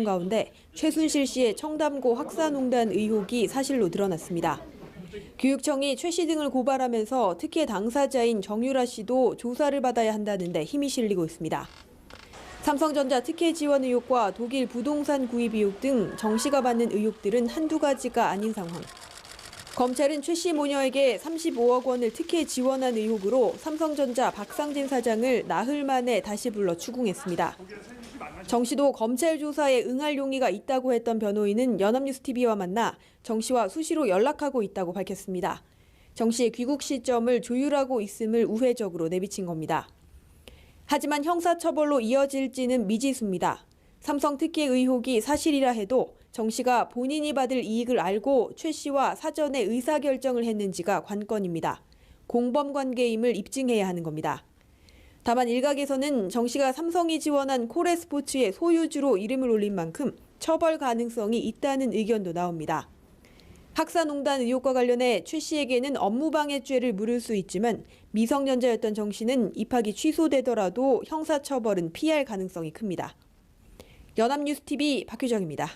가운데 최순실 씨의 청담고 학사농단 의혹이 사실로 드러났습니다. 교육청이 최 씨 등을 고발하면서 특혜 당사자인 정유라 씨도 조사를 받아야 한다는데 힘이 실리고 있습니다. 삼성전자 특혜 지원 의혹과 독일 부동산 구입 의혹 등 정 씨가 받는 의혹들은 한두 가지가 아닌 상황. 검찰은 최 씨 모녀에게 35억 원을 특혜 지원한 의혹으로 삼성전자 박상진 사장을 나흘 만에 다시 불러 추궁했습니다. 정 씨도 검찰 조사에 응할 용의가 있다고 했던 변호인은 연합뉴스TV와 만나 정 씨와 수시로 연락하고 있다고 밝혔습니다. 정 씨의 귀국 시점을 조율하고 있음을 우회적으로 내비친 겁니다. 하지만 형사처벌로 이어질지는 미지수입니다. 삼성 특혜 의혹이 사실이라 해도 정 씨가 본인이 받을 이익을 알고 최 씨와 사전에 의사결정을 했는지가 관건입니다. 공범관계임을 입증해야 하는 겁니다. 다만 일각에서는 정 씨가 삼성이 지원한 코레스포츠의 소유주로 이름을 올린 만큼 처벌 가능성이 있다는 의견도 나옵니다. 학사농단 의혹과 관련해 최 씨에게는 업무방해죄를 물을 수 있지만 미성년자였던 정 씨는 입학이 취소되더라도 형사처벌은 피할 가능성이 큽니다. 연합뉴스TV 박효정입니다.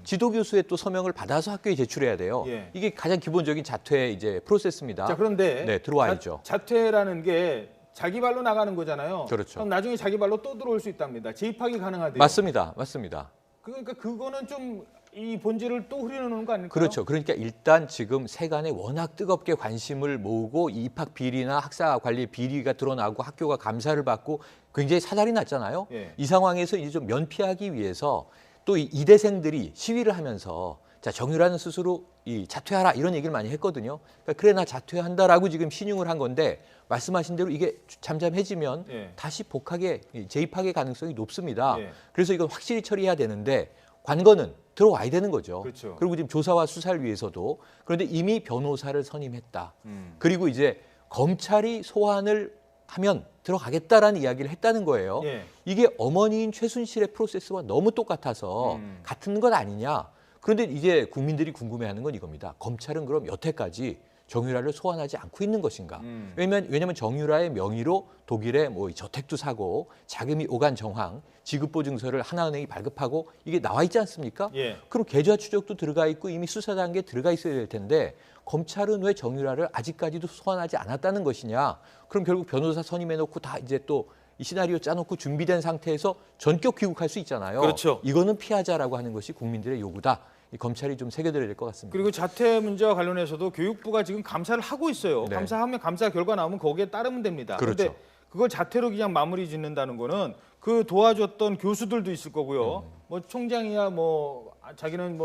지도교수의 또 서명을 받아서 학교에 제출해야 돼요. 예. 이게 가장 기본적인 자퇴 이제 프로세스입니다. 자, 그런데 네, 들어와야죠. 자퇴라는 게 자기 발로 나가는 거잖아요. 그렇죠. 그럼 나중에 자기 발로 또 들어올 수 있답니다. 재입학이 가능하대요. 맞습니다. 맞습니다. 그러니까 그거는 좀 이 본질을 또 흐려놓는 거 아닐까요? 그렇죠. 그러니까 일단 지금 세간에 워낙 뜨겁게 관심을 모으고 이 입학 비리나 학사 관리 비리가 드러나고 학교가 감사를 받고 굉장히 사달이 났잖아요. 예. 이 상황에서 이제 좀 면피하기 위해서 또 이 이대생들이 시위를 하면서 자, 정유라는 스스로 이 자퇴하라 이런 얘기를 많이 했거든요. 그러니까 그래 나 자퇴한다라고 지금 신용을 한 건데 말씀하신 대로 이게 잠잠해지면 예. 다시 복학의 재입학의 가능성이 높습니다. 예. 그래서 이건 확실히 처리해야 되는데 관건은 들어와야 되는 거죠. 그렇죠. 그리고 지금 조사와 수사를 위해서도 그런데 이미 변호사를 선임했다. 그리고 이제 검찰이 소환을 하면 들어가겠다라는 이야기를 했다는 거예요. 예. 이게 어머니인 최순실의 프로세스와 너무 똑같아서 같은 것 아니냐. 그런데 이제 국민들이 궁금해하는 건 이겁니다. 검찰은 그럼 여태까지 정유라를 소환하지 않고 있는 것인가? 왜냐하면 정유라의 명의로 독일에 뭐 저택도 사고 자금이 오간 정황, 지급보증서를 하나은행이 발급하고 이게 나와 있지 않습니까? 예. 그럼 계좌 추적도 들어가 있고 이미 수사 단계에 들어가 있어야 될 텐데 검찰은 왜 정유라를 아직까지도 소환하지 않았다는 것이냐? 그럼 결국 변호사 선임해놓고 다 이제 또 이 시나리오 짜놓고 준비된 상태에서 전격 귀국할 수 있잖아요. 그렇죠. 이거는 피하자라고 하는 것이 국민들의 요구다. 이 검찰이 좀 새겨들어야 될 것 같습니다. 그리고 자퇴 문제와 관련해서도 교육부가 지금 감사를 하고 있어요. 네. 감사하면 감사 결과 나오면 거기에 따르면 됩니다. 그렇죠. 그런데 그걸 자퇴로 그냥 마무리 짓는다는 거는 그 도와줬던 교수들도 있을 거고요. 뭐 총장이야 뭐 자기는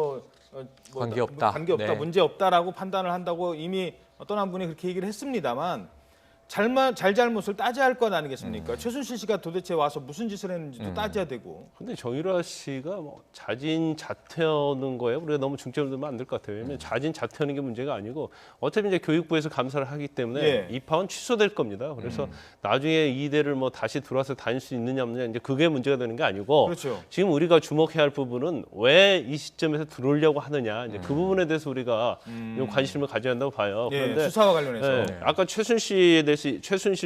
관계없다. 관계없다, 네. 문제 없다라고 판단을 한다고 이미 어떤 한 분이 그렇게 얘기를 했습니다만 잘잘못을 따져야 할 것 아니겠습니까? 최순실 씨가 도대체 와서 무슨 짓을 했는지도 따져야 되고. 근데 정유라 씨가 뭐 자진 자퇴하는 거에 우리가 너무 중점을 두면 안 될 것 같아요. 왜냐면 자진 자퇴하는 게 문제가 아니고 어차피 이제 교육부에서 감사를 하기 때문에 예. 입학은 취소될 겁니다. 그래서 나중에 이대를 뭐 다시 들어와서 다닐 수 있느냐 없느냐 이제 그게 문제가 되는 게 아니고 그렇죠. 지금 우리가 주목해야 할 부분은 왜 이 시점에서 들어오려고 하느냐 이제 그 부분에 대해서 우리가 좀 관심을 가져야 한다고 봐요. 예, 그런데 수사와 관련해서. 네, 아까 최순실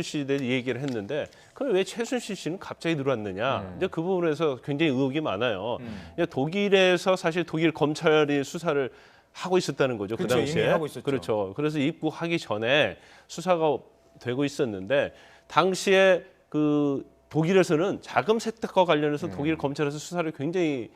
씨에 대해 얘기를 했는데 그럼 왜 최순실 씨는 갑자기 들어왔느냐? 이제 그 부분에서 굉장히 의혹이 많아요. 이제 독일에서 사실 독일 검찰이 수사를 하고 있었다는 거죠. 그렇죠, 그 당시에. 이미 하고 있었죠. 그렇죠. 그래서 입국하기 전에 수사가 되고 있었는데 당시에 그 독일에서는 자금 세탁과 관련해서 독일 검찰에서 수사를 굉장히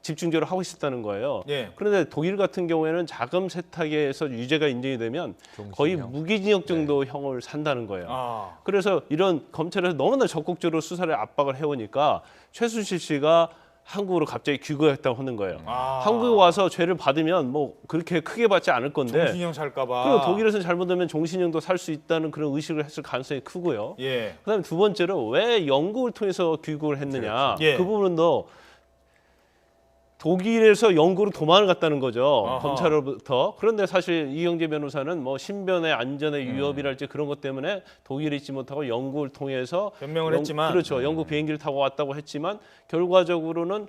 집중적으로 하고 있었다는 거예요. 예. 그런데 독일 같은 경우에는 자금 세탁에서 유죄가 인정이 되면 거의 종신형. 무기징역 정도 형을 산다는 거예요. 아. 그래서 이런 검찰에서 너무나 적극적으로 수사를 압박을 해오니까 최순실 씨가 한국으로 갑자기 귀국했다고 하는 거예요. 한국에 와서 죄를 받으면 뭐 그렇게 크게 받지 않을 건데 정신형 살까봐. 그리고 독일에서 잘못하면 종신형도 살 수 있다는 그런 의식을 했을 가능성이 크고요. 예. 그다음에 두 번째로 왜 영국을 통해서 귀국을 했느냐 예. 그 부분도 독일에서 영국으로 도망을 갔다는 거죠. 아하. 검찰로부터. 그런데 사실 이경재 변호사는 뭐 신변의 안전의 위협이랄지 그런 것 때문에 독일에 있지 못하고 영국을 통해서 변명을 했지만. 그렇죠. 영국 비행기를 타고 왔다고 했지만 결과적으로는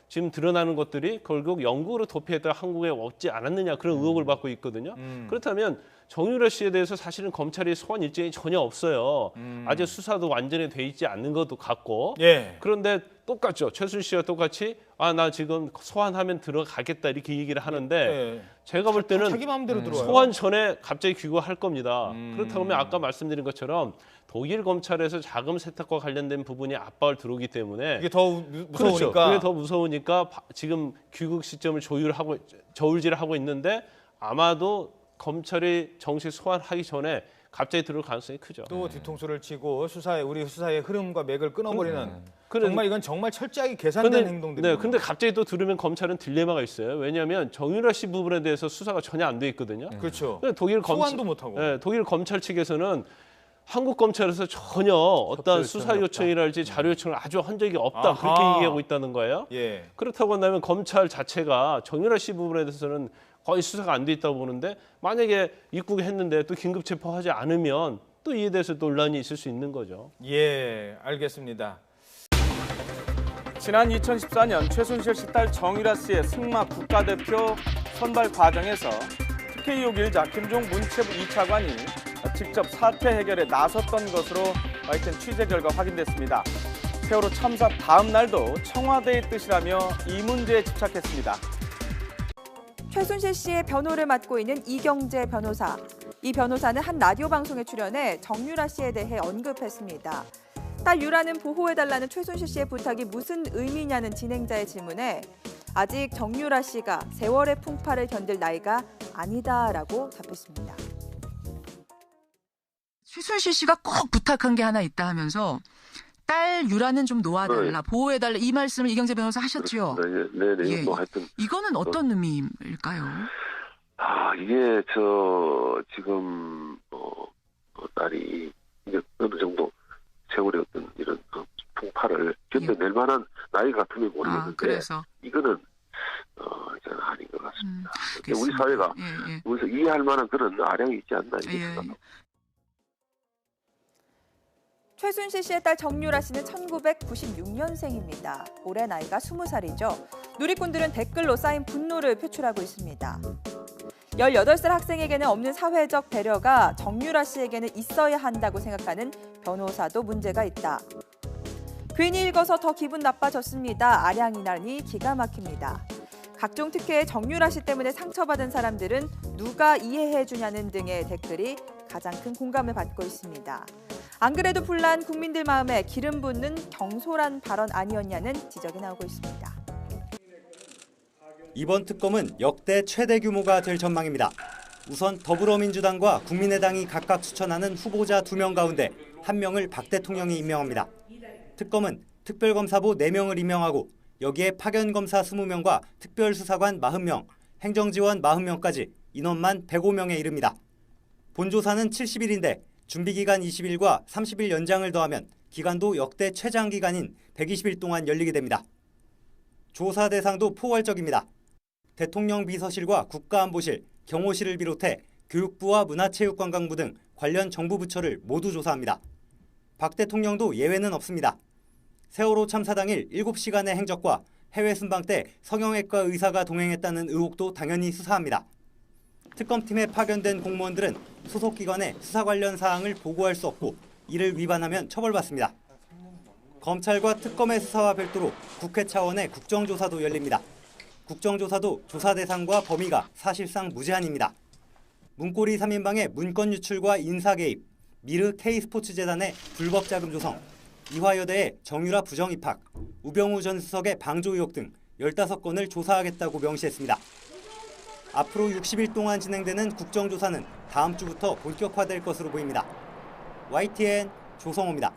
지금 드러나는 것들이 결국 영국으로 도피했다가 한국에 왔지 않았느냐 그런 의혹을 받고 있거든요. 그렇다면 정유라 씨에 대해서 사실은 검찰이 소환 일정이 전혀 없어요. 아직 수사도 완전히 돼 있지 않는 것도 같고. 예. 그런데 똑같죠. 최순실씨와 똑같이 나 지금 소환하면 들어가겠다 이렇게 얘기를 하는데 네. 제가 볼 때는 자기 마음대로 들어와요. 소환 전에 갑자기 귀국할 겁니다. 그렇다고 하면 아까 말씀드린 것처럼 독일 검찰에서 자금 세탁과 관련된 부분이 압박을 들어오기 때문에 이게 더 무서우니까. 그렇죠. 그게 더 무서우니까 지금 귀국 시점을 저울질을 하고 있는데 아마도 검찰이 정식 소환하기 전에 갑자기 들어올 가능성이 크죠. 또 뒤통수를 치고 우리 수사의 흐름과 맥을 끊어버리는 그래, 정말 이건 정말 철저하게 계산된 행동들입니다. 네, 근데 갑자기 또 들으면 검찰은 딜레마가 있어요. 왜냐하면 정유라 씨 부분에 대해서 수사가 전혀 안 돼 있거든요. 그렇죠. 독일 소환도 못하고. 네, 독일 검찰 측에서는 한국 검찰에서 전혀 어떤 수사 요청이랄지 자료 요청을 아주 한 적이 없다 아하. 그렇게 얘기하고 있다는 거예요. 예. 그렇다고 한다면 검찰 자체가 정유라 씨 부분에 대해서는 거의 수사가 안 돼 있다고 보는데 만약에 입국했는데 또 긴급 체포하지 않으면 또 이에 대해서 논란이 있을 수 있는 거죠. 예, 알겠습니다. 지난 2014년 최순실 씨 딸 정유라 씨의 승마 국가대표 선발 과정에서 특혜 의혹 일자 김종 문체부 2차관이 직접 사태 해결에 나섰던 것으로 하여튼 취재 결과 확인됐습니다. 세월호 참사 다음 날도 청와대의 뜻이라며 이 문제에 집착했습니다. 최순실 씨의 변호를 맡고 있는 이경재 변호사. 이 변호사는 한 라디오 방송에 출연해 정유라 씨에 대해 언급했습니다. 딸 유라는 보호해달라는 최순실 씨의 부탁이 무슨 의미냐는 진행자의 질문에 아직 정유라 씨가 세월의 풍파를 견딜 나이가 아니다라고 답했습니다. 최순실 씨가 꼭 부탁한 게 하나 있다 하면서 딸 유라는 좀 놓아달라, 보호해달라 이 말씀을 이경재 변호사 하셨죠? 네. 예. 뭐 하여튼 이거는 어떤 의미일까요? 이게 지금 딸이 이제 어느 정도 세월의 어떤 이런 풍파를 견뎌낼 만한 나이 같으면 모르겠는데 그래서 이거는 저는 아닌 것 같습니다. 우리 알겠습니다. 사회가 예. 여기서 이해할 만한 그런 아량이 있지 않나 이렇게 생각합니다. 최순실 씨의 딸 정유라 씨는 1996년생입니다. 올해 나이가 20살이죠. 누리꾼들은 댓글로 쌓인 분노를 표출하고 있습니다. 18살 학생에게는 없는 사회적 배려가 정유라 씨에게는 있어야 한다고 생각하는 변호사도 문제가 있다. 괜히 읽어서 더 기분 나빠졌습니다. 아량이라니 기가 막힙니다. 각종 특혜에 정유라 씨 때문에 상처받은 사람들은 누가 이해해 주냐는 등의 댓글이 가장 큰 공감을 받고 있습니다. 안 그래도 불난 국민들 마음에 기름 붓는 경솔한 발언 아니었냐는 지적이 나오고 있습니다. 이번 특검은 역대 최대 규모가 될 전망입니다. 우선 더불어민주당과 국민의당이 각각 추천하는 후보자 2명 가운데 1명을 박 대통령이 임명합니다. 특검은 특별검사부 4명을 임명하고 여기에 파견검사 20명과 특별수사관 40명, 행정지원 40명까지 인원만 105명에 이릅니다. 본조사는 70일인데 준비기간 20일과 30일 연장을 더하면 기간도 역대 최장기간인 120일 동안 열리게 됩니다. 조사 대상도 포괄적입니다. 대통령 비서실과 국가안보실, 경호실을 비롯해 교육부와 문화체육관광부 등 관련 정부 부처를 모두 조사합니다. 박 대통령도 예외는 없습니다. 세월호 참사 당일 7시간의 행적과 해외 순방 때 성형외과 의사가 동행했다는 의혹도 당연히 수사합니다. 특검팀에 파견된 공무원들은 소속기관에 수사 관련 사항을 보고할 수 없고 이를 위반하면 처벌받습니다. 검찰과 특검의 수사와 별도로 국회 차원의 국정조사도 열립니다. 국정조사도 조사 대상과 범위가 사실상 무제한입니다. 문고리 3인방의 문건 유출과 인사 개입, 미르 K스포츠재단의 불법 자금 조성, 이화여대의 정유라 부정 입학, 우병우 전 수석의 방조 의혹 등 15건을 조사하겠다고 명시했습니다. 앞으로 60일 동안 진행되는 국정조사는 다음 주부터 본격화될 것으로 보입니다. YTN 조성호입니다.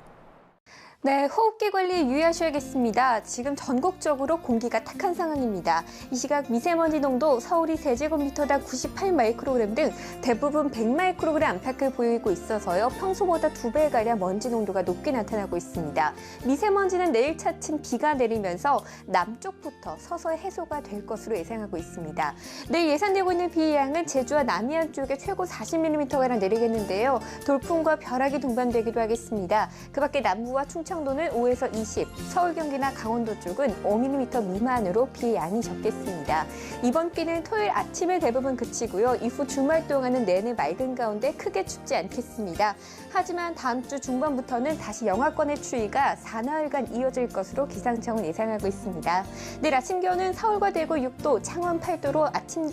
네, 호흡기 관리에 유의하셔야겠습니다. 지금 전국적으로 공기가 탁한 상황입니다. 이 시각 미세먼지 농도 서울이 세제곱미터당 98마이크로그램 등 대부분 100마이크로그램 안팎을 보이고 있어서요. 평소보다 2배가량 먼지 농도가 높게 나타나고 있습니다. 미세먼지는 내일 차츰 비가 내리면서 남쪽부터 서서히 해소가 될 것으로 예상하고 있습니다. 내일 예상되고 있는 비 양은 제주와 남해안 쪽에 최고 40mm가량 내리겠는데요. 돌풍과 벼락이 동반되기도 하겠습니다. 그 밖에 남부와 충청 충청도는 5에서 20, 서울, 경기나 강원도 쪽은 5mm 미만으로 비의 양이 적겠습니다. 이번 비는 토요일 아침에 대부분 그치고요. 이후 주말 동안은 내내 맑은 가운데 크게 춥지 않겠습니다. 하지만 다음 주 중반부터는 다시 영하권의 추위가 사나흘간 이어질 것으로 기상청은 예상하고 있습니다. 내일 아침 기온은 서울과 대구 6도, 창원 8도로 아침